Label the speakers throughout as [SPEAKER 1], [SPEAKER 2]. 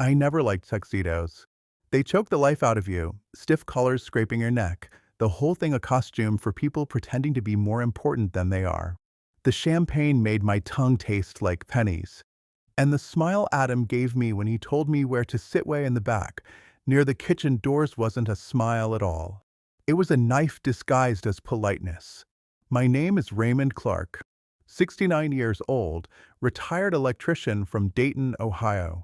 [SPEAKER 1] I never liked tuxedos. They choke the life out of you, stiff collars scraping your neck, the whole thing a costume for people pretending to be more important than they are. The champagne made my tongue taste like pennies. And the smile Adam gave me when he told me where to sit way in the back, near the kitchen doors wasn't a smile at all. It was a knife disguised as politeness. My name is Raymond Clark, 69 years old, retired electrician from Dayton, Ohio.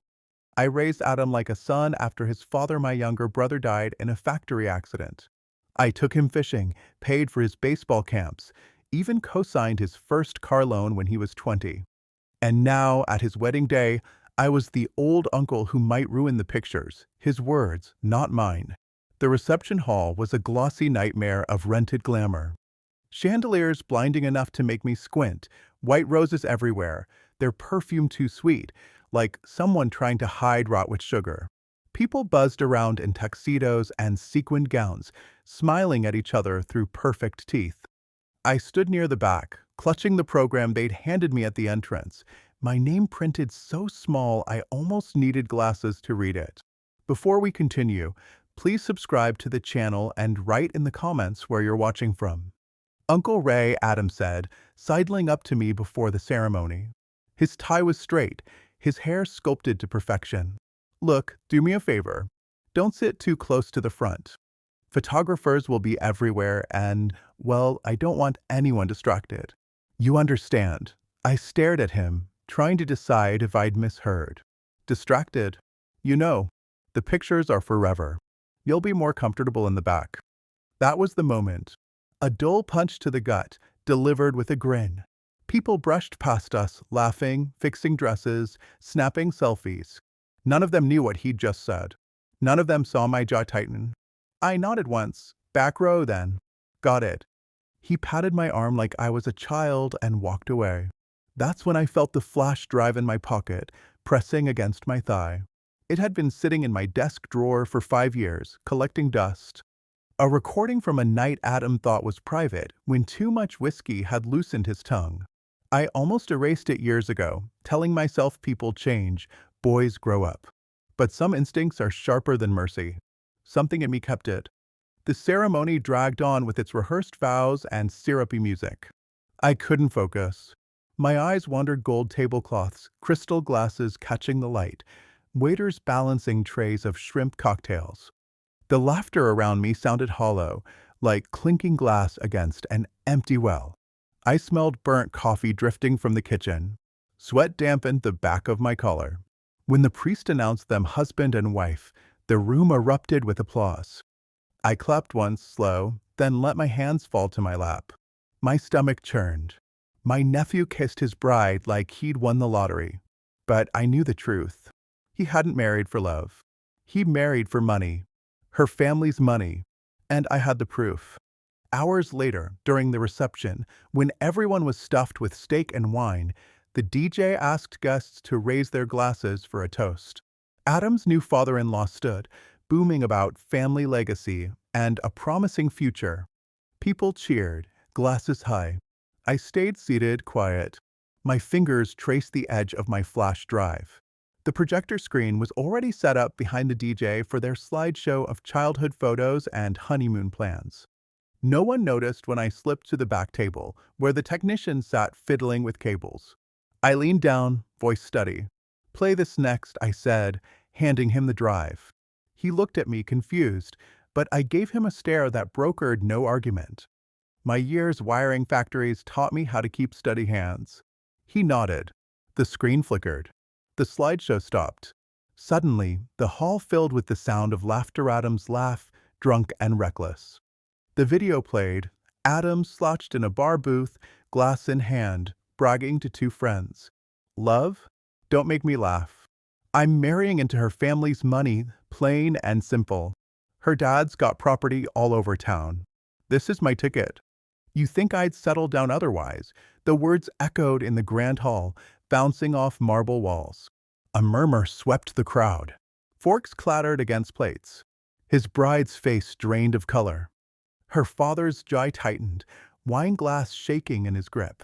[SPEAKER 1] I raised Adam like a son after his father, my younger brother, died in a factory accident. I took him fishing, paid for his baseball camps, even co-signed his first car loan when he was 20. And now, at his wedding day, I was the old uncle who might ruin the pictures, his words, not mine. The reception hall was a glossy nightmare of rented glamour. Chandeliers blinding enough to make me squint, white roses everywhere, their perfume too sweet, like someone trying to hide rot with sugar. People buzzed around in tuxedos and sequined gowns, smiling at each other through perfect teeth. I stood near the back, clutching the program they'd handed me at the entrance, my name printed so small I almost needed glasses to read it. Before we continue, please subscribe to the channel and write in the comments where you're watching from. Uncle Ray, Adam said, sidling up to me before the ceremony. His tie was straight, his hair sculpted to perfection. Look, do me a favor. Don't sit too close to the front. Photographers will be everywhere and, well, I don't want anyone distracted. You understand. I stared at him, trying to decide if I'd misheard. Distracted? You know, the pictures are forever. You'll be more comfortable in the back. That was the moment. A dull punch to the gut, delivered with a grin. People brushed past us, laughing, fixing dresses, snapping selfies. None of them knew what he'd just said. None of them saw my jaw tighten. I nodded once. Back row, then. Got it. He patted my arm like I was a child and walked away. That's when I felt the flash drive in my pocket, pressing against my thigh. It had been sitting in my desk drawer for 5 years, collecting dust. A recording from a night Adam thought was private when too much whiskey had loosened his tongue. I almost erased it years ago, telling myself people change, boys grow up. But some instincts are sharper than mercy. Something in me kept it. The ceremony dragged on with its rehearsed vows and syrupy music. I couldn't focus. My eyes wandered gold tablecloths, crystal glasses catching the light, waiters balancing trays of shrimp cocktails. The laughter around me sounded hollow, like clinking glass against an empty well. I smelled burnt coffee drifting from the kitchen. Sweat dampened the back of my collar. When the priest announced them husband and wife, the room erupted with applause. I clapped once, slow, then let my hands fall to my lap. My stomach churned. My nephew kissed his bride like he'd won the lottery. But I knew the truth. He hadn't married for love. He married for money. Her family's money. And I had the proof. Hours later, during the reception, when everyone was stuffed with steak and wine, the DJ asked guests to raise their glasses for a toast. Adam's new father-in-law stood, booming about family legacy and a promising future. People cheered, glasses high. I stayed seated, quiet. My fingers traced the edge of my flash drive. The projector screen was already set up behind the DJ for their slideshow of childhood photos and honeymoon plans. No one noticed when I slipped to the back table, where the technician sat fiddling with cables. I leaned down, voice steady. "Play this next," I said, handing him the drive. He looked at me confused, but I gave him a stare that brokered no argument. My years wiring factories taught me how to keep steady hands. He nodded. The screen flickered. The slideshow stopped. Suddenly, the hall filled with the sound of laughter. Adam's laugh, drunk and reckless. The video played. Adam slouched in a bar booth, glass in hand, bragging to 2 friends. Love? Don't make me laugh. I'm marrying into her family's money, plain and simple. Her dad's got property all over town. This is my ticket. You think I'd settle down otherwise? The words echoed in the grand hall, bouncing off marble walls. A murmur swept the crowd. Forks clattered against plates. His bride's face drained of color. Her father's jaw tightened, wine glass shaking in his grip.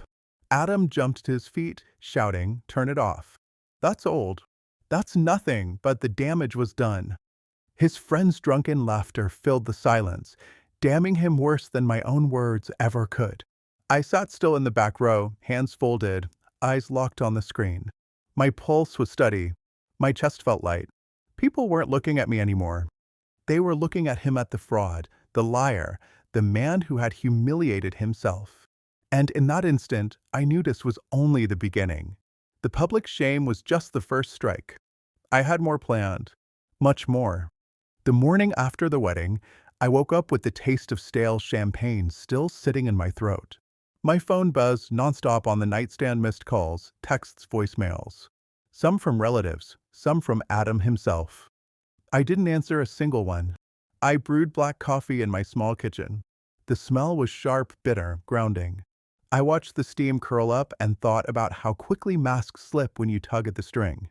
[SPEAKER 1] Adam jumped to his feet, shouting, "Turn it off." That's old. That's nothing, but the damage was done. His friend's drunken laughter filled the silence, damning him worse than my own words ever could. I sat still in the back row, hands folded, eyes locked on the screen. My pulse was steady. My chest felt light. People weren't looking at me anymore. They were looking at him, at the fraud, the liar, the man who had humiliated himself. And in that instant, I knew this was only the beginning. The public shame was just the first strike. I had more planned. Much more. The morning after the wedding, I woke up with the taste of stale champagne still sitting in my throat. My phone buzzed nonstop on the nightstand, missed calls, texts, voicemails. Some from relatives, some from Adam himself. I didn't answer a single one. I brewed black coffee in my small kitchen. The smell was sharp, bitter, grounding. I watched the steam curl up and thought about how quickly masks slip when you tug at the string.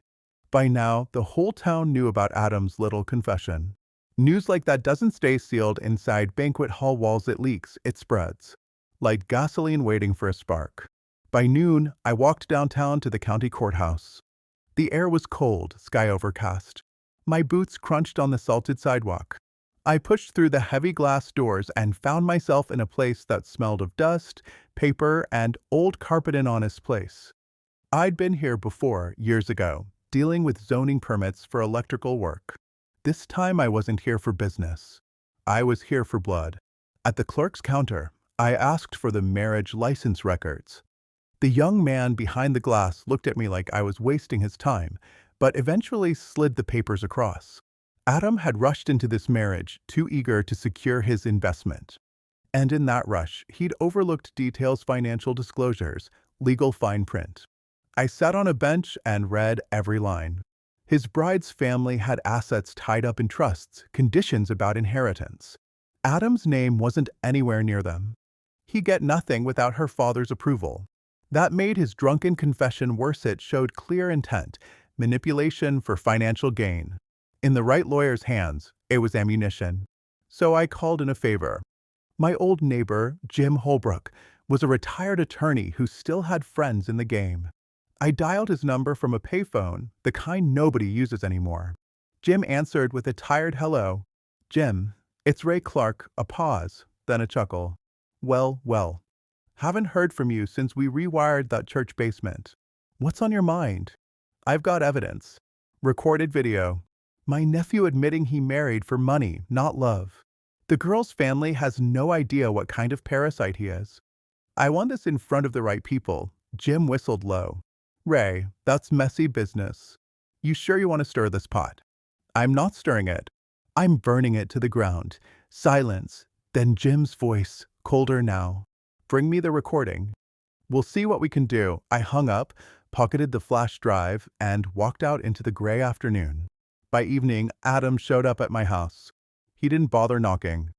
[SPEAKER 1] By now, the whole town knew about Adam's little confession. News like that doesn't stay sealed inside banquet hall walls, it leaks, it spreads. Like gasoline waiting for a spark. By noon, I walked downtown to the county courthouse. The air was cold, sky overcast. My boots crunched on the salted sidewalk. I pushed through the heavy glass doors and found myself in a place that smelled of dust, paper, and old carpet. An honest place. I'd been here before, years ago, dealing with zoning permits for electrical work. This time I wasn't here for business. I was here for blood. At the clerk's counter, I asked for the marriage license records. The young man behind the glass looked at me like I was wasting his time, but eventually slid the papers across. Adam had rushed into this marriage, too eager to secure his investment. And in that rush, he'd overlooked details, financial disclosures, legal fine print. I sat on a bench and read every line. His bride's family had assets tied up in trusts, conditions about inheritance. Adam's name wasn't anywhere near them. He'd get nothing without her father's approval. That made his drunken confession worse. It showed clear intent, manipulation for financial gain. In the right lawyer's hands, it was ammunition. So I called in a favor. My old neighbor, Jim Holbrook, was a retired attorney who still had friends in the game. I dialed his number from a payphone, the kind nobody uses anymore. Jim answered with a tired hello. "Jim, it's Ray Clark." A pause, then a chuckle. Well. Haven't heard from you since we rewired that church basement. What's on your mind?" "I've got evidence. Recorded video. My nephew admitting he married for money, not love. The girl's family has no idea what kind of parasite he is. I want this in front of the right people." Jim whistled low. "Ray, that's messy business. You sure you want to stir this pot?" "I'm not stirring it. I'm burning it to the ground." Silence. Then Jim's voice, colder now. "Bring me the recording. We'll see what we can do." I hung up, pocketed the flash drive, and walked out into the gray afternoon. By evening, Adam showed up at my house. He didn't bother knocking.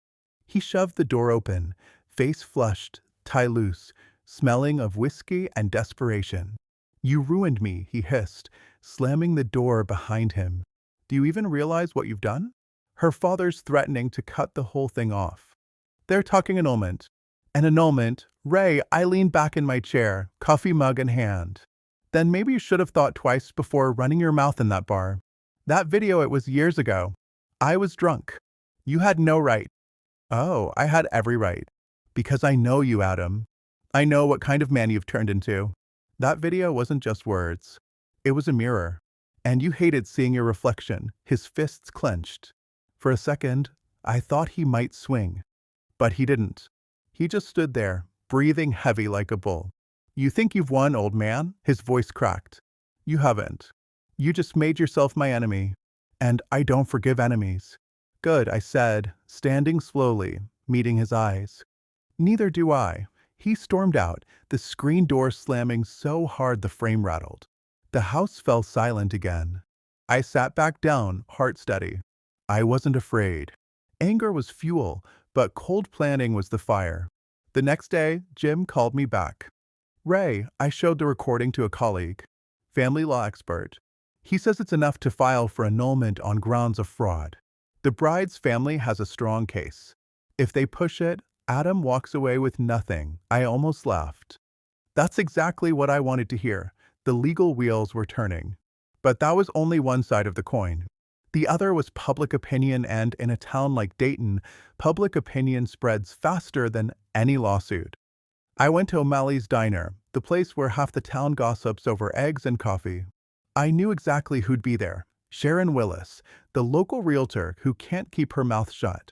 [SPEAKER 1] He shoved the door open, face flushed, tie loose, smelling of whiskey and desperation. "You ruined me," he hissed, slamming the door behind him. "Do you even realize what you've done?" Her father's threatening to cut the whole thing off. They're talking annulment. An annulment? Ray, I leaned back in my chair, coffee mug in hand. Then maybe you should have thought twice before running your mouth in that bar. That video, it was years ago. I was drunk. You had no right. Oh, I had every right. Because I know you, Adam. I know what kind of man you've turned into. That video wasn't just words. It was a mirror. And you hated seeing your reflection, his fists clenched. For a second, I thought he might swing. But he didn't. He just stood there, breathing heavy like a bull. "You think you've won, old man?" His voice cracked. "You haven't. You just made yourself my enemy. And I don't forgive enemies." "Good," I said, standing slowly, meeting his eyes. "Neither do I." He stormed out, the screen door slamming so hard the frame rattled. The house fell silent again. I sat back down, heart steady. I wasn't afraid. Anger was fuel, but cold planning was the fire. The next day, Jim called me back. "Ray," I showed the recording to a colleague, family law expert. "He says it's enough to file for annulment on grounds of fraud. The bride's family has a strong case. If they push it, Adam walks away with nothing." I almost laughed. That's exactly what I wanted to hear. The legal wheels were turning. But that was only one side of the coin. The other was public opinion, and in a town like Dayton, public opinion spreads faster than any lawsuit. I went to O'Malley's Diner, the place where half the town gossips over eggs and coffee. I knew exactly who'd be there. Sharon Willis, the local realtor who can't keep her mouth shut.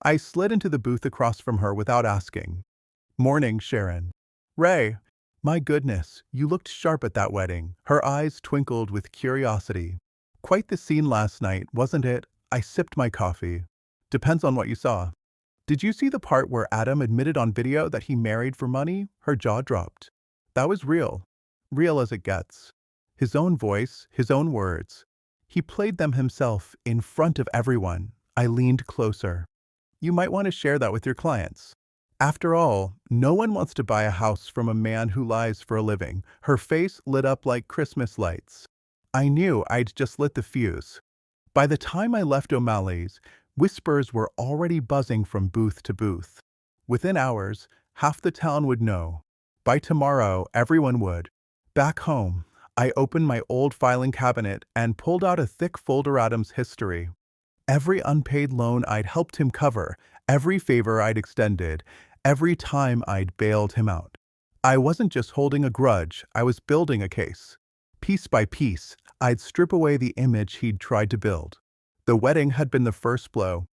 [SPEAKER 1] I slid into the booth across from her without asking. "Morning, Sharon." "Ray, my goodness, you looked sharp at that wedding." Her eyes twinkled with curiosity. "Quite the scene last night, wasn't it?" I sipped my coffee. "Depends on what you saw." "Did you see the part where Adam admitted on video that he married for money?" Her jaw dropped. "That was real. Real as it gets. His own voice, his own words. He played them himself in front of everyone." I leaned closer. "You might want to share that with your clients. After all, no one wants to buy a house from a man who lies for a living." Her face lit up like Christmas lights. I knew I'd just lit the fuse. By the time I left O'Malley's, whispers were already buzzing from booth to booth. Within hours, half the town would know. By tomorrow, everyone would. Back home, I opened my old filing cabinet and pulled out a thick folder of Adam's history. Every unpaid loan I'd helped him cover, every favor I'd extended, every time I'd bailed him out. I wasn't just holding a grudge, I was building a case. Piece by piece, I'd strip away the image he'd tried to build. The wedding had been the first blow.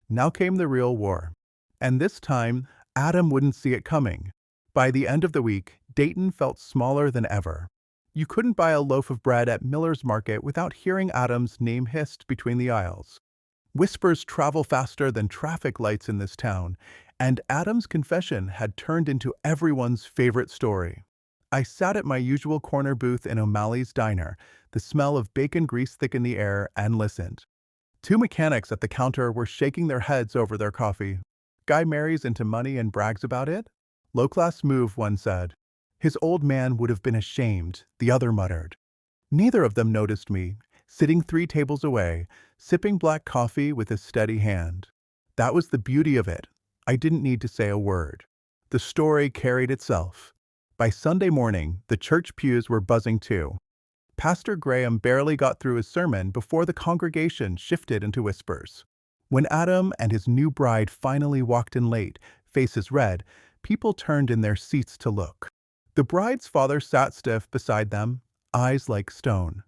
[SPEAKER 1] Now came the real war. And this time, Adam wouldn't see it coming. By the end of the week, Dayton felt smaller than ever. You couldn't buy a loaf of bread at Miller's Market without hearing Adam's name hissed between the aisles. Whispers travel faster than traffic lights in this town, and Adam's confession had turned into everyone's favorite story. I sat at my usual corner booth in O'Malley's Diner, the smell of bacon grease thick in the air, and listened. Two mechanics at the counter were shaking their heads over their coffee. "Guy marries into money and brags about it?" "Low-class move," one said. "His old man would have been ashamed," the other muttered. Neither of them noticed me, sitting 3 tables away, sipping black coffee with a steady hand. That was the beauty of it. I didn't need to say a word. The story carried itself. By Sunday morning, the church pews were buzzing too. Pastor Graham barely got through his sermon before the congregation shifted into whispers. When Adam and his new bride finally walked in late, faces red, people turned in their seats to look. The bride's father sat stiff beside them, eyes like stone.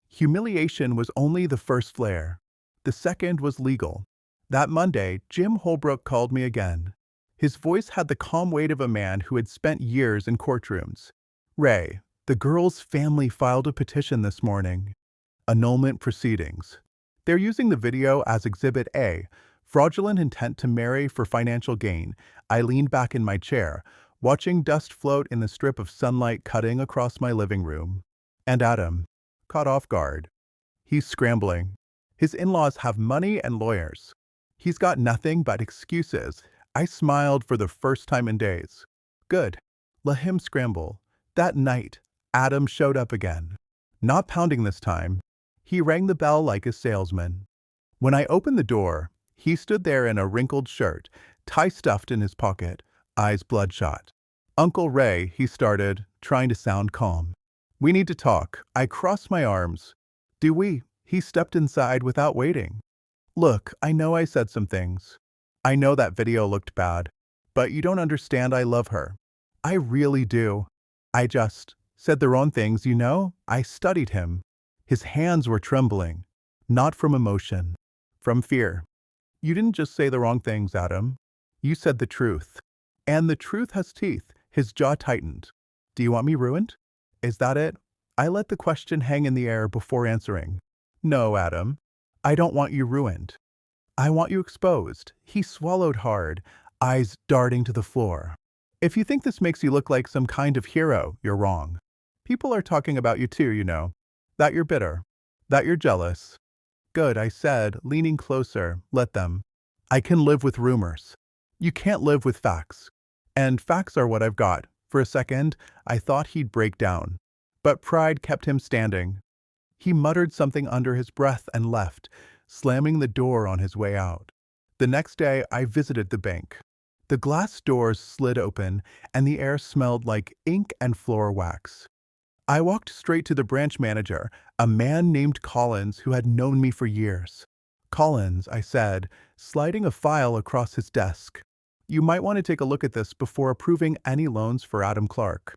[SPEAKER 1] Humiliation was only the first flare. The second was legal. That Monday, Jim Holbrook called me again. His voice had the calm weight of a man who had spent years in courtrooms. "Ray, the girl's family filed a petition this morning. Annulment proceedings. They're using the video as Exhibit A, fraudulent intent to marry for financial gain." I leaned back in my chair, watching dust float in the strip of sunlight cutting across my living room. And Adam, caught off guard. He's scrambling. His in-laws have money and lawyers. He's got nothing but excuses. I smiled for the first time in days. Good. Let him scramble. That night, Adam showed up again. Not pounding this time. He rang the bell like a salesman. When I opened the door, he stood there in a wrinkled shirt, tie stuffed in his pocket, eyes bloodshot. "Uncle Ray," he started, trying to sound calm. "We need to talk." I crossed my arms. "Do we?" He stepped inside without waiting. "Look, I know I said some things. I know that video looked bad. But you don't understand, I love her. I really do. I just said the wrong things, you know?" I studied him. His hands were trembling. Not from emotion. From fear. "You didn't just say the wrong things, Adam. You said the truth. And the truth has teeth." His jaw tightened. "Do you want me ruined? Is that it?" I let the question hang in the air before answering. "No, Adam. I don't want you ruined. I want you exposed." He swallowed hard, eyes darting to the floor. "If you think this makes you look like some kind of hero, you're wrong. People are talking about you too, you know. That you're bitter. That you're jealous." "Good," I said, leaning closer. "Let them. I can live with rumors. You can't live with facts. And facts are what I've got." For a second, I thought he'd break down. But pride kept him standing. He muttered something under his breath and left, slamming the door on his way out. The next day, I visited the bank. The glass doors slid open, and the air smelled like ink and floor wax. I walked straight to the branch manager, a man named Collins who had known me for years. Collins, I said, sliding a file across his desk. You might want to take a look at this before approving any loans for Adam Clark.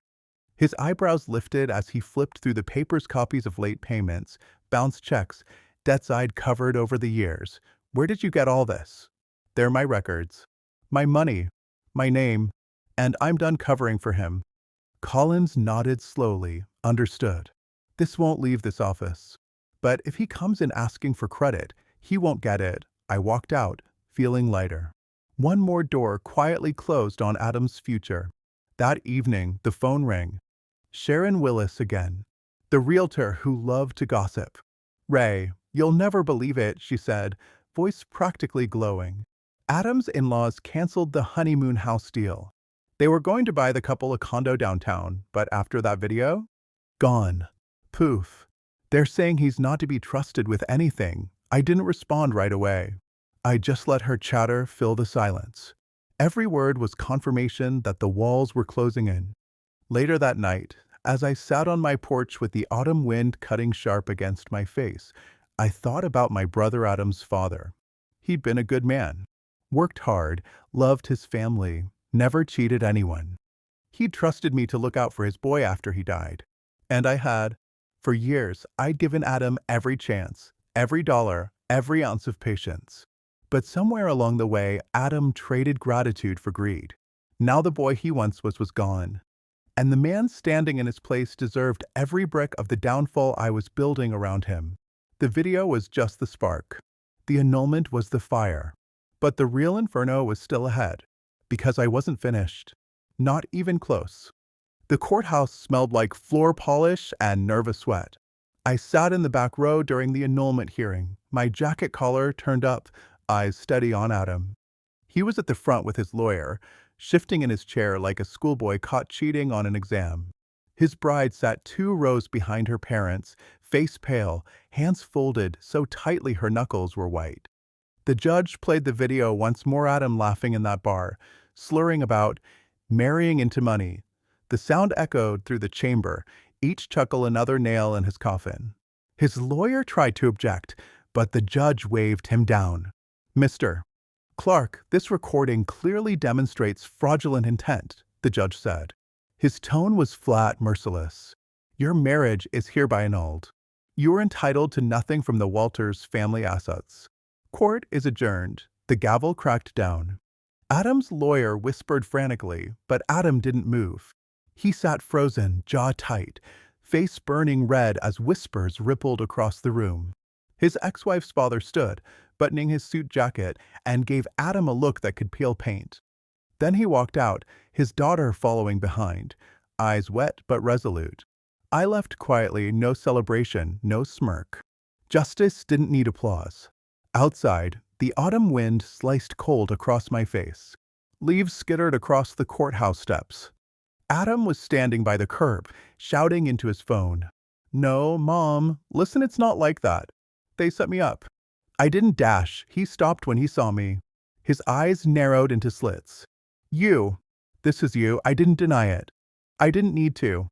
[SPEAKER 1] His eyebrows lifted as he flipped through the paper's copies of late payments, bounced checks, debts I'd covered over the years. Where did you get all this? They're my records. My money. My name. And I'm done covering for him. Collins nodded slowly, understood. This won't leave this office. But if he comes in asking for credit, he won't get it. I walked out, feeling lighter. One more door quietly closed on Adam's future. That evening, the phone rang. Sharon Willis again, the realtor who loved to gossip. Ray, you'll never believe it, she said, voice practically glowing. Adam's in-laws canceled the honeymoon house deal. They were going to buy the couple a condo downtown, but after that video? Gone. Poof. They're saying he's not to be trusted with anything. I didn't respond right away. I just let her chatter fill the silence. Every word was confirmation that the walls were closing in. Later that night, as I sat on my porch with the autumn wind cutting sharp against my face, I thought about my brother Adam's father. He'd been a good man, worked hard, loved his family, never cheated anyone. He'd trusted me to look out for his boy after he died. And I had. For years, I'd given Adam every chance, every dollar, every ounce of patience. But somewhere along the way, Adam traded gratitude for greed. Now the boy he once was gone. And the man standing in his place deserved every brick of the downfall I was building around him. The video was just the spark. The annulment was the fire. But the real inferno was still ahead, because I wasn't finished. Not even close. The courthouse smelled like floor polish and nervous sweat. I sat in the back row during the annulment hearing, my jacket collar turned up, eyes steady on Adam. He was at the front with his lawyer, shifting in his chair like a schoolboy caught cheating on an exam. His bride sat 2 rows behind her parents, face pale, hands folded so tightly her knuckles were white. The judge played the video once more, Adam laughing in that bar, slurring about marrying into money. The sound echoed through the chamber, each chuckle another nail in his coffin. His lawyer tried to object, but the judge waved him down. Mr. Clark, this recording clearly demonstrates fraudulent intent, the judge said. His tone was flat, merciless. Your marriage is hereby annulled. You are entitled to nothing from the Walters family assets. Court is adjourned. The gavel cracked down. Adam's lawyer whispered frantically, but Adam didn't move. He sat frozen, jaw tight, face burning red as whispers rippled across the room. His ex-wife's father stood, buttoning his suit jacket, and gave Adam a look that could peel paint. Then he walked out, his daughter following behind, eyes wet but resolute. I left quietly, no celebration, no smirk. Justice didn't need applause. Outside, the autumn wind sliced cold across my face. Leaves skittered across the courthouse steps. Adam was standing by the curb, shouting into his phone. No, Mom, listen, it's not like that. They set me up. I didn't dash. He stopped when he saw me. His eyes narrowed into slits. You. This is you. I didn't deny it. I didn't need to.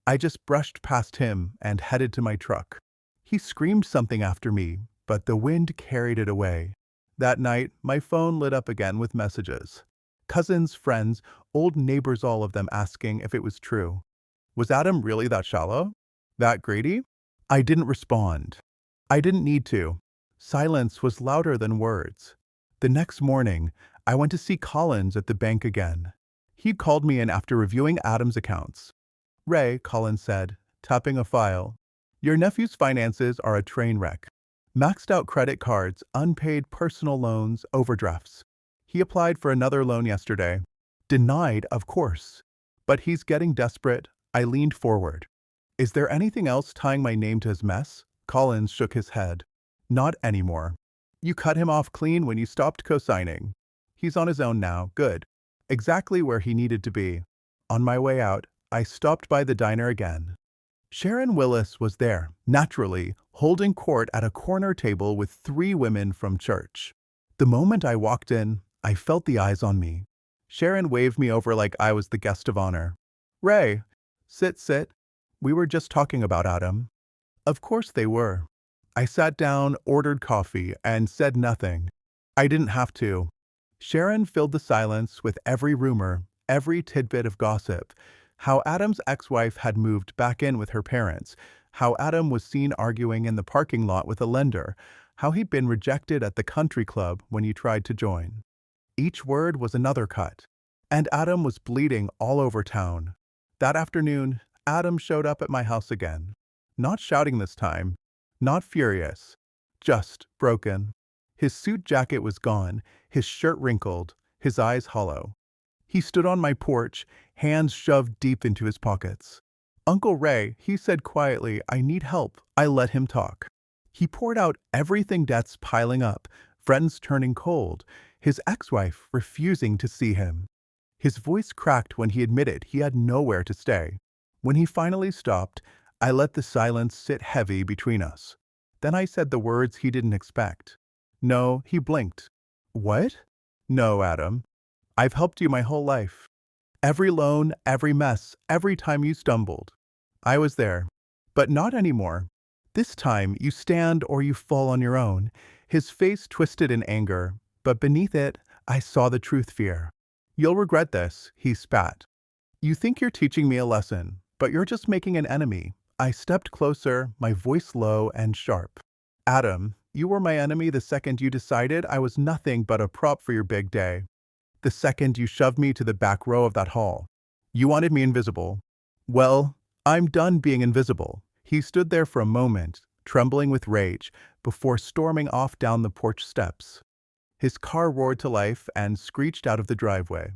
[SPEAKER 1] I just brushed past him and headed to my truck. He screamed something after me, but the wind carried it away. That night, my phone lit up again with messages. Cousins, friends, old neighbors, all of them asking if it was true. Was Adam really that shallow? That greedy? I didn't respond. I didn't need to. Silence was louder than words. The next morning, I went to see Collins at the bank again. He'd called me in after reviewing Adam's accounts. Ray, Collins said, tapping a file, your nephew's finances are a train wreck. Maxed out credit cards, unpaid personal loans, overdrafts. He applied for another loan yesterday. Denied, of course. But he's getting desperate. I leaned forward. Is there anything else tying my name to his mess? Collins shook his head. Not anymore. You cut him off clean when you stopped co-signing. He's on his own now. Good. Exactly where he needed to be. On my way out, I stopped by the diner again. Sharon Willis was there, naturally, holding court at a corner table with 3 women from church. The moment I walked in, I felt the eyes on me. Sharon waved me over like I was the guest of honor. Ray, sit. We were just talking about Adam. Of course they were. I sat down, ordered coffee, and said nothing. I didn't have to. Sharon filled the silence with every rumor, every tidbit of gossip. How Adam's ex-wife had moved back in with her parents, how Adam was seen arguing in the parking lot with a lender, how he'd been rejected at the country club when he tried to join. Each word was another cut. And Adam was bleeding all over town. That afternoon, Adam showed up at my house again. Not shouting this time, not furious, just broken. His suit jacket was gone, his shirt wrinkled, his eyes hollow. He stood on my porch, hands shoved deep into his pockets. "Uncle Ray," he said quietly, "I need help." I let him talk. He poured out everything, debts piling up, friends turning cold, his ex-wife refusing to see him. His voice cracked when he admitted he had nowhere to stay. When he finally stopped, I let the silence sit heavy between us. Then I said the words he didn't expect. "No," he blinked. "What?" "No, Adam. I've helped you my whole life. Every loan, every mess, every time you stumbled. I was there. But not anymore. This time, you stand or you fall on your own." His face twisted in anger, but beneath it, I saw the truth fear. "You'll regret this," he spat. "You think you're teaching me a lesson, but you're just making an enemy." I stepped closer, my voice low and sharp. "Adam, you were my enemy the second you decided I was nothing but a prop for your big day. The second you shoved me to the back row of that hall. You wanted me invisible. Well, I'm done being invisible." He stood there for a moment, trembling with rage, before storming off down the porch steps. His car roared to life and screeched out of the driveway.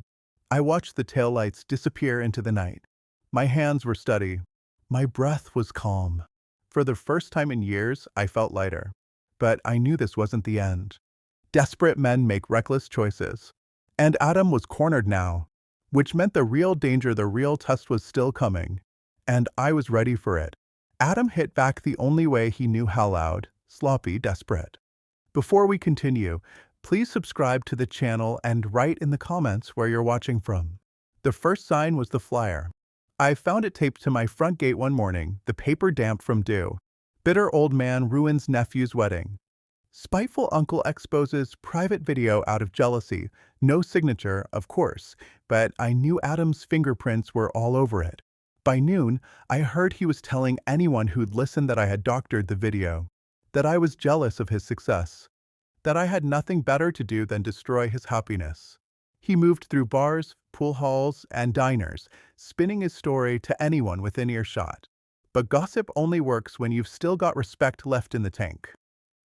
[SPEAKER 1] I watched the taillights disappear into the night. My hands were steady. My breath was calm. For the first time in years, I felt lighter. But I knew this wasn't the end. Desperate men make reckless choices. And Adam was cornered now, which meant the real danger, the real test was still coming. And I was ready for it. Adam hit back the only way he knew how: loud, sloppy, desperate. Before we continue, please subscribe to the channel and write in the comments where you're watching from. The first sign was the flyer. I found it taped to my front gate one morning, the paper damp from dew. "Bitter old man ruins nephew's wedding." "Spiteful uncle exposes private video out of jealousy." No signature, of course, but I knew Adam's fingerprints were all over it. By noon, I heard he was telling anyone who'd listened that I had doctored the video, that I was jealous of his success, that I had nothing better to do than destroy his happiness. He moved through bars, pool halls, and diners, spinning his story to anyone within earshot. But gossip only works when you've still got respect left in the tank.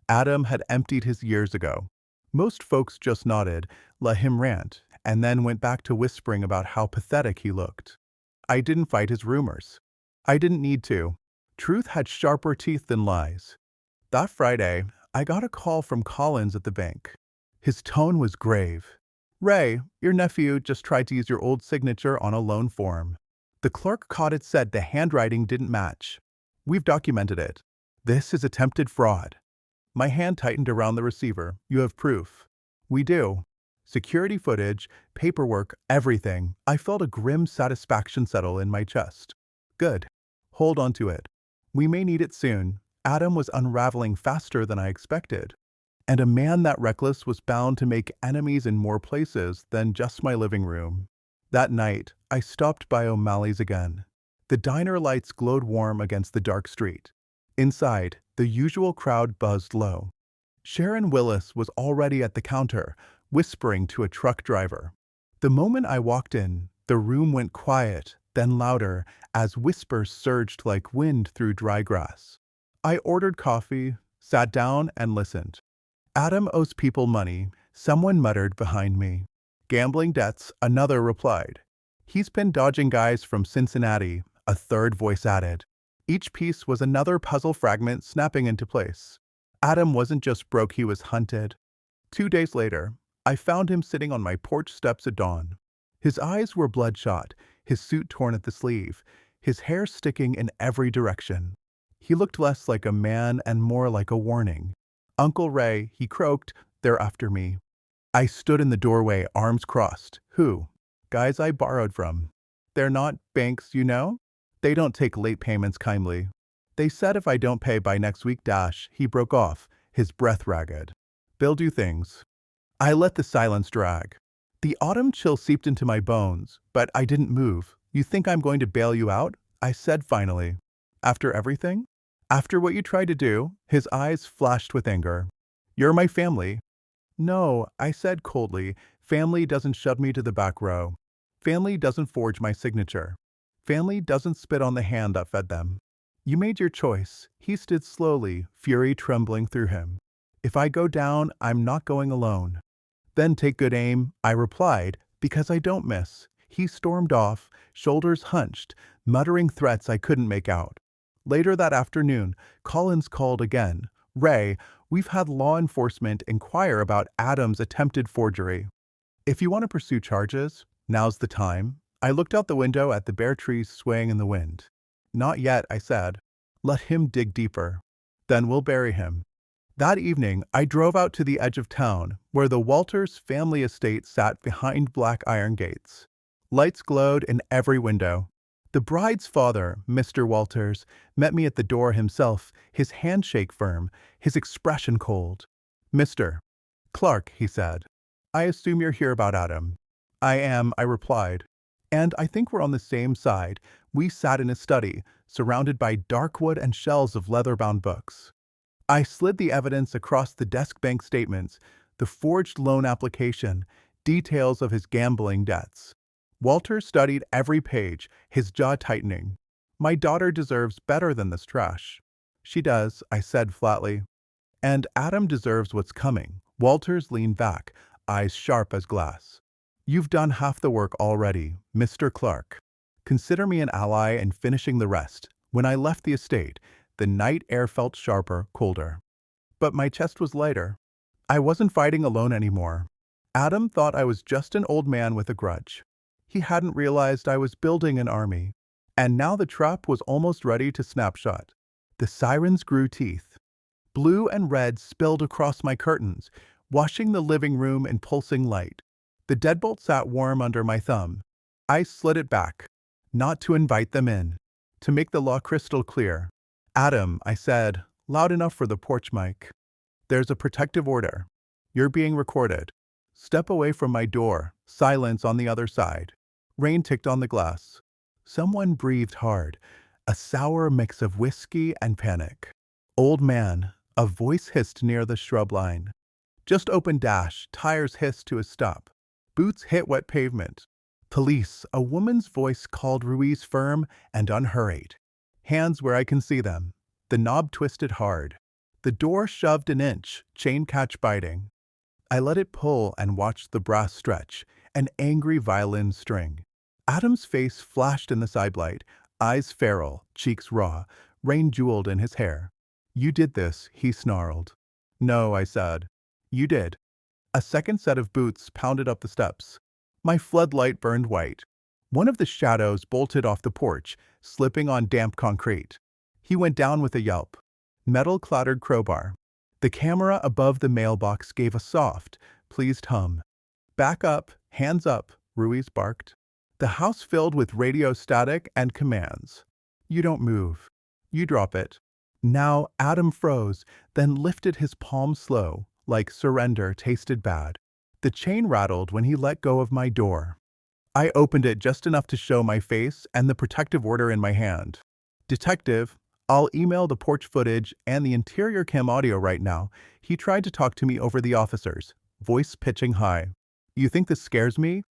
[SPEAKER 1] Adam had emptied his years ago. Most folks just nodded, let him rant, and then went back to whispering about how pathetic he looked. I didn't fight his rumors. I didn't need to. Truth had sharper teeth than lies. That Friday, I got a call from Collins at the bank. His tone was grave. "Ray, your nephew just tried to use your old signature on a loan form. The clerk caught it, said the handwriting didn't match. We've documented it. This is attempted fraud." My hand tightened around the receiver. "You have proof?" "We do. Security footage, paperwork, everything." I felt a grim satisfaction settle in my chest. "Good. Hold on to it. We may need it soon." Adam was unraveling faster than I expected. And a man that reckless was bound to make enemies in more places than just my living room. That night, I stopped by O'Malley's again. The diner lights glowed warm against the dark street. Inside, the usual crowd buzzed low. Sharon Willis was already at the counter, whispering to a truck driver. The moment I walked in, the room went quiet, then louder, as whispers surged like wind through dry grass. I ordered coffee, sat down, and listened. "Adam owes people money," someone muttered behind me. "Gambling debts," another replied. "He's been dodging guys from Cincinnati," a third voice added. Each piece was another puzzle fragment snapping into place. Adam wasn't just broke, he was hunted. 2 days later, I found him sitting on my porch steps at dawn. His eyes were bloodshot, his suit torn at the sleeve, his hair sticking in every direction. He looked less like a man and more like a warning. "Uncle Ray," he croaked, "they're after me." I stood in the doorway, arms crossed. "Who?" "Guys I borrowed from." "They're not banks, you know?" They don't take late payments kindly. They said if I don't pay by next week dash, he broke off, his breath ragged. They'll do things. I let the silence drag. The autumn chill seeped into my bones, but I didn't move. You think I'm going to bail you out? I said finally. After everything? After what you tried to do? His eyes flashed with anger. You're my family. No, I said coldly. Family doesn't shove me to the back row. Family doesn't forge my signature. Family doesn't spit on the hand that fed them. You made your choice. He stood slowly, fury trembling through him. If I go down, I'm not going alone. Then take good aim, I replied, because I don't miss. He stormed off, shoulders hunched, muttering threats I couldn't make out. Later that afternoon, Collins called again. Ray, we've had law enforcement inquire about Adam's attempted forgery. If you want to pursue charges, now's the time. I looked out the window at the bare trees swaying in the wind. Not yet, I said. Let him dig deeper. Then we'll bury him. That evening, I drove out to the edge of town, where the Walters family estate sat behind black iron gates. Lights glowed in every window. The bride's father, Mr. Walters, met me at the door himself, his handshake firm, his expression cold. Mr. Clark, he said. I assume you're here about Adam. I am, I replied. And I think we're on the same side. We sat in his study, surrounded by dark wood and shelves of leather-bound books. I slid the evidence across the desk bank statements, the forged loan application, details of his gambling debts. Walter studied every page, his jaw tightening. My daughter deserves better than this trash. She does, I said flatly. And Adam deserves what's coming. Walters leaned back, eyes sharp as glass. You've done half the work already, Mr. Clark. Consider me an ally in finishing the rest. When I left the estate, the night air felt sharper, colder. But my chest was lighter. I wasn't fighting alone anymore. Adam thought I was just an old man with a grudge. He hadn't realized I was building an army. And now the trap was almost ready to snap shut. The sirens grew teeth. Blue and red spilled across my curtains, washing the living room in pulsing light. The deadbolt sat warm under my thumb. I slid it back, not to invite them in, to make the law crystal clear. Adam, I said, loud enough for the porch mic. There's a protective order. You're being recorded. Step away from my door. Silence on the other side. Rain ticked on the glass. Someone breathed hard, a sour mix of whiskey and panic. Old man, a voice hissed near the shrub line. Just open dash, tires hissed to a stop. Boots hit wet pavement. Police, a woman's voice called Ruiz firm and unhurried. Hands where I can see them. The knob twisted hard. The door shoved an inch, chain catch biting. I let it pull and watched the brass stretch, an angry violin string. Adam's face flashed in the sidelight, eyes feral, cheeks raw, rain jeweled in his hair. You did this, he snarled. No, I said. You did. A second set of boots pounded up the steps. My floodlight burned white. One of the shadows bolted off the porch, slipping on damp concrete. He went down with a yelp. Metal clattered crowbar. The camera above the mailbox gave a soft, pleased hum. Back up, hands up, Ruiz barked. The house filled with radio static and commands. You don't move. You drop it. Now Adam froze, then lifted his palm slow, like surrender tasted bad. The chain rattled when he let go of my door. I opened it just enough to show my face and the protective order in my hand. Detective, I'll email the porch footage and the interior cam audio right now. He tried to talk to me over the officers, voice pitching high. You think this scares me?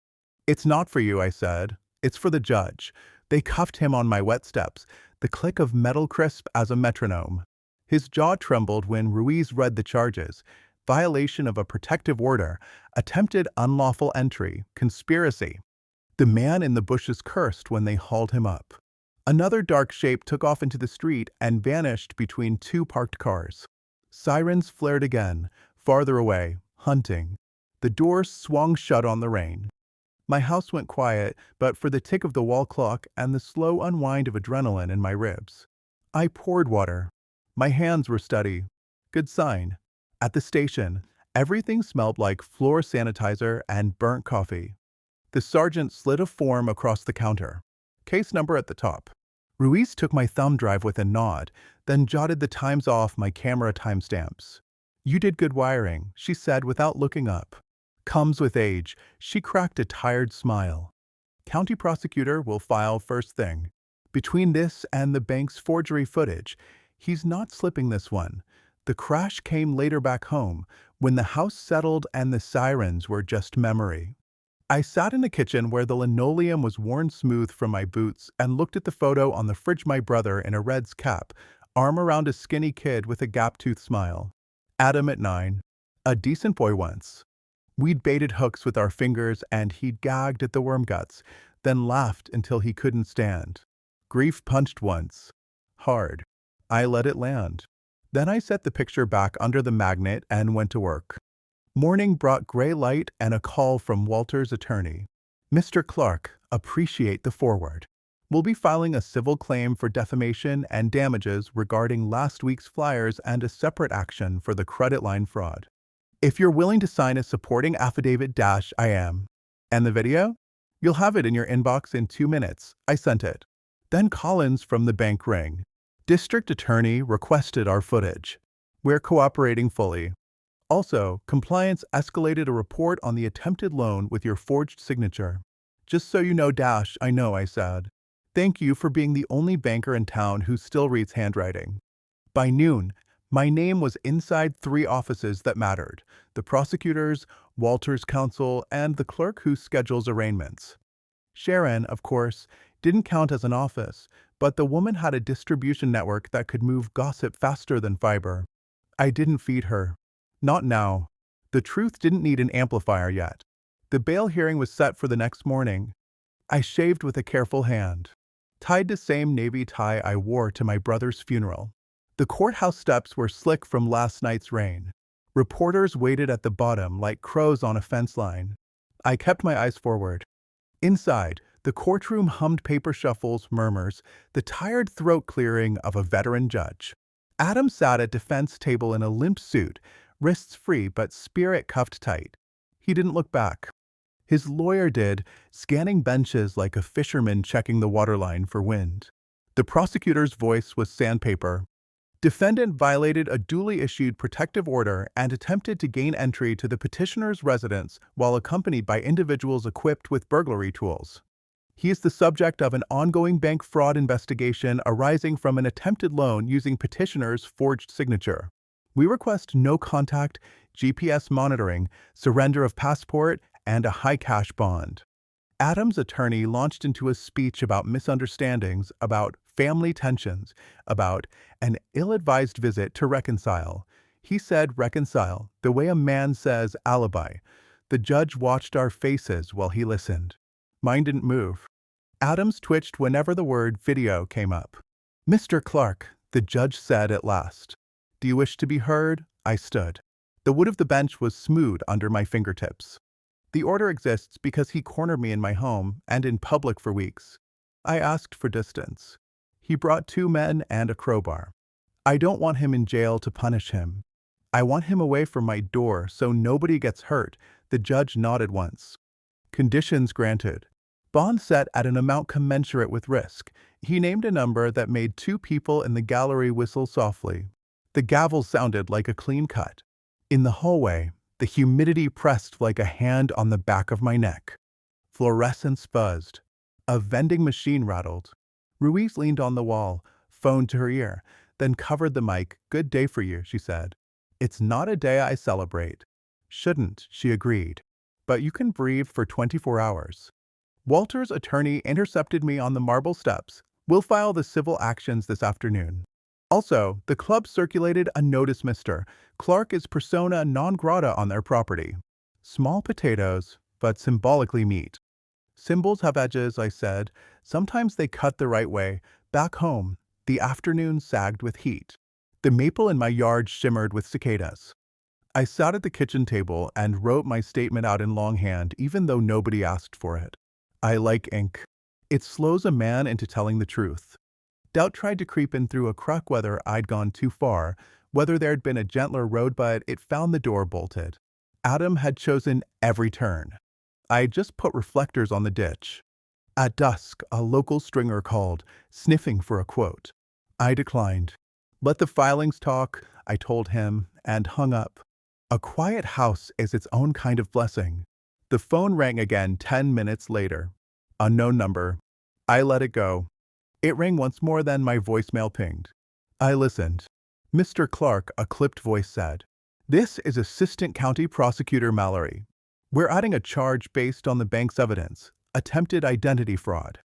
[SPEAKER 1] It's not for you, I said. It's for the judge. They cuffed him on my wet steps, the click of metal crisp as a metronome. His jaw trembled when Ruiz read the charges. Violation of a protective order, attempted unlawful entry, conspiracy. The man in the bushes cursed when they hauled him up. Another dark shape took off into the street and vanished between two parked cars. Sirens flared again, farther away, hunting. The doors swung shut on the rain. My house went quiet, but for the tick of the wall clock and the slow unwind of adrenaline in my ribs. I poured water. My hands were steady. Good sign. At the station, everything smelled like floor sanitizer and burnt coffee. The sergeant slid a form across the counter. Case number at the top. Ruiz took my thumb drive with a nod, then jotted the times off my camera timestamps. You did good wiring, she said without looking up. Comes with age, she cracked a tired smile. County prosecutor will file first thing. Between this and the bank's forgery footage, he's not slipping this one. The crash came later back home, when the house settled and the sirens were just memory. I sat in the kitchen where the linoleum was worn smooth from my boots and looked at the photo on the fridge my brother in a Reds cap, arm around a skinny kid with a gap-toothed smile. Adam at 9. A decent boy once. We'd baited hooks with our fingers and he'd gagged at the worm guts, then laughed until he couldn't stand. Grief punched once. Hard. I let it land. Then I set the picture back under the magnet and went to work. Morning brought gray light and a call from Walter's attorney. Mr. Clark, appreciate the forward. We'll be filing a civil claim for defamation and damages regarding last week's flyers and a separate action for the credit line fraud. If you're willing to sign a supporting affidavit I am. And the video? You'll have it in your inbox in 2 minutes. I sent it. Then Collins from the bank rang. District attorney requested our footage. We're cooperating fully. Also, compliance escalated a report on the attempted loan with your forged signature. Just so you know, I know, I said. Thank you for being the only banker in town who still reads handwriting. By noon, my name was inside 3 offices that mattered: the prosecutor's, Walter's counsel, and the clerk who schedules arraignments. Sharon, of course, didn't count as an office, but the woman had a distribution network that could move gossip faster than fiber. I didn't feed her. Not now. The truth didn't need an amplifier yet. The bail hearing was set for the next morning. I shaved with a careful hand. Tied the same navy tie I wore to my brother's funeral. The courthouse steps were slick from last night's rain. Reporters waited at the bottom like crows on a fence line. I kept my eyes forward. Inside, the courtroom hummed paper shuffles, murmurs, the tired throat clearing of a veteran judge. Adam sat at defense table in a limp suit, wrists free but spirit cuffed tight. He didn't look back. His lawyer did, scanning benches like a fisherman checking the waterline for wind. The prosecutor's voice was sandpaper. Defendant violated a duly issued protective order and attempted to gain entry to the petitioner's residence while accompanied by individuals equipped with burglary tools. He is the subject of an ongoing bank fraud investigation arising from an attempted loan using petitioner's forged signature. We request no contact, GPS monitoring, surrender of passport, and a high cash bond. Adam's attorney launched into a speech about misunderstandings, about family tensions, about an ill-advised visit to reconcile. He said reconcile, the way a man says alibi. The judge watched our faces while he listened. Mine didn't move. Adam's twitched whenever the word video came up. Mr. Clark, the judge said at last. Do you wish to be heard? I stood. The wood of the bench was smooth under my fingertips. The order exists because he cornered me in my home and in public for weeks. I asked for distance. He brought 2 men and a crowbar. I don't want him in jail to punish him. I want him away from my door so nobody gets hurt. The judge nodded once. Conditions granted. Bond set at an amount commensurate with risk. He named a number that made 2 people in the gallery whistle softly. The gavel sounded like a clean cut. In the hallway, the humidity pressed like a hand on the back of my neck. Fluorescence buzzed. A vending machine rattled. Ruiz leaned on the wall, phone to her ear, then covered the mic. Good day for you, she said. It's not a day I celebrate. Shouldn't, she agreed. But you can breathe for 24 hours. Walter's attorney intercepted me on the marble steps. We'll file the civil actions this afternoon. Also, the club circulated a notice Mr. Clark is persona non grata on their property. Small potatoes, but symbolically meat. Symbols have edges, I said. Sometimes they cut the right way. Back home, the afternoon sagged with heat. The maple in my yard shimmered with cicadas. I sat at the kitchen table and wrote my statement out in longhand even though nobody asked for it. I like ink. It slows a man into telling the truth. Doubt tried to creep in through a crack whether I'd gone too far, whether there'd been a gentler road, but it found the door bolted. Adam had chosen every turn. I just put reflectors on the ditch. At dusk, a local stringer called, sniffing for a quote. I declined. Let the filings talk, I told him, and hung up. A quiet house is its own kind of blessing. The phone rang again 10 minutes later. Unknown number. I let it go. It rang once more, then my voicemail pinged. I listened. Mr. Clark, a clipped voice said. This is Assistant County Prosecutor Mallory. We're adding a charge based on the bank's evidence, attempted identity fraud.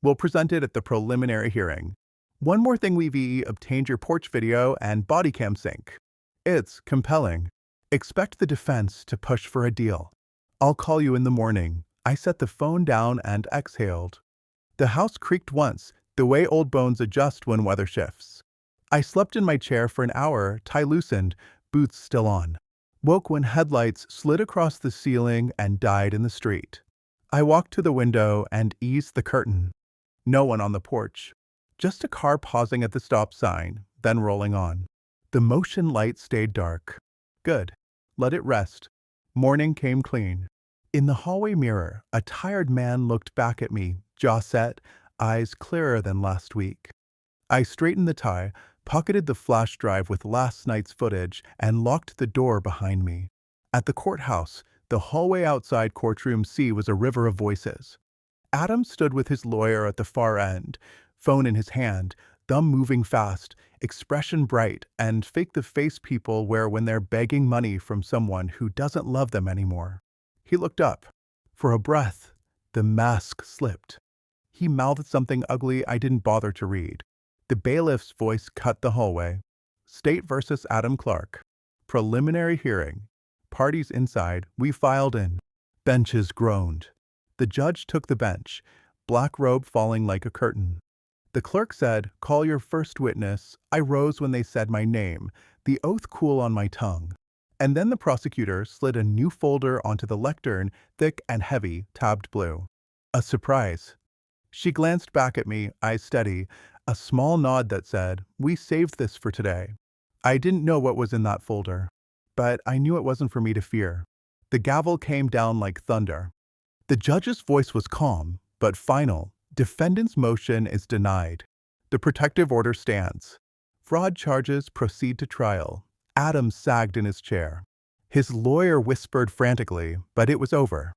[SPEAKER 1] We'll present it at the preliminary hearing. One more thing, we've obtained your porch video and body cam sync. It's compelling. Expect the defense to push for a deal. I'll call you in the morning. I set the phone down and exhaled. The house creaked once, the way old bones adjust when weather shifts. I slept in my chair for an hour, tie loosened, boots still on. Woke when headlights slid across the ceiling and died in the street. I walked to the window and eased the curtain. No one on the porch. Just a car pausing at the stop sign, then rolling on. The motion light stayed dark. Good. Let it rest. Morning came clean. In the hallway mirror, a tired man looked back at me, jaw set, eyes clearer than last week. I straightened the tie, pocketed the flash drive with last night's footage, and locked the door behind me. At the courthouse, the hallway outside courtroom C was a river of voices. Adam stood with his lawyer at the far end, phone in his hand, thumb moving fast, expression bright, and fake the face people wear when they're begging money from someone who doesn't love them anymore. He looked up. For a breath, the mask slipped. He mouthed something ugly I didn't bother to read. The bailiff's voice cut the hallway. State versus Adam Clark. Preliminary hearing. Parties inside, we filed in. Benches groaned. The judge took the bench, black robe falling like a curtain. The clerk said, "Call your first witness." I rose when they said my name, the oath cool on my tongue. And then the prosecutor slid a new folder onto the lectern, thick and heavy, tabbed blue. A surprise. She glanced back at me, eyes steady, a small nod that said, "We saved this for today." I didn't know what was in that folder, but I knew it wasn't for me to fear. The gavel came down like thunder. The judge's voice was calm, but final. Defendant's motion is denied. The protective order stands. Fraud charges proceed to trial. Adam sagged in his chair. His lawyer whispered frantically, but it was over.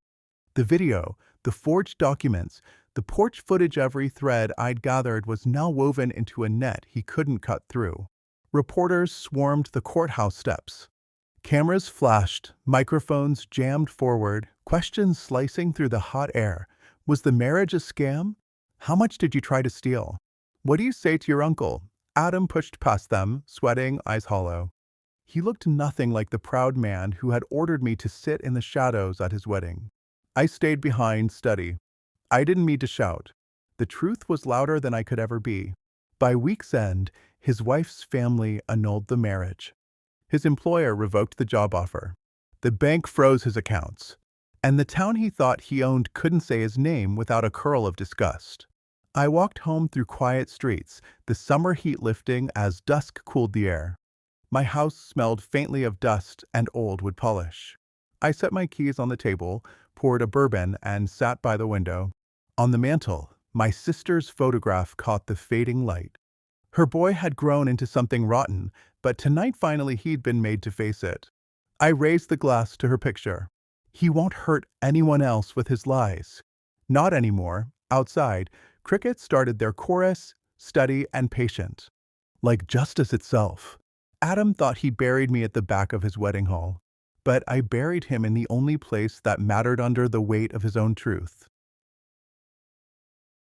[SPEAKER 1] The video, the forged documents, the porch footage, every thread I'd gathered was now woven into a net he couldn't cut through. Reporters swarmed the courthouse steps. Cameras flashed, microphones jammed forward, questions slicing through the hot air. Was the marriage a scam? How much did you try to steal? What do you say to your uncle? Adam pushed past them, sweating, eyes hollow. He looked nothing like the proud man who had ordered me to sit in the shadows at his wedding. I stayed behind, steady. I didn't mean to shout. The truth was louder than I could ever be. By week's end, his wife's family annulled the marriage. His employer revoked the job offer. The bank froze his accounts. And the town he thought he owned couldn't say his name without a curl of disgust. I walked home through quiet streets, the summer heat lifting as dusk cooled the air. My house smelled faintly of dust and old wood polish. I set my keys on the table, poured a bourbon, and sat by the window. On the mantel, my sister's photograph caught the fading light. Her boy had grown into something rotten, but tonight finally he'd been made to face it. I raised the glass to her picture. He won't hurt anyone else with his lies. Not anymore. Outside, crickets started their chorus, steady and patient. Like justice itself. Adam thought he buried me at the back of his wedding hall. But I buried him in the only place that mattered, under the weight of his own truth.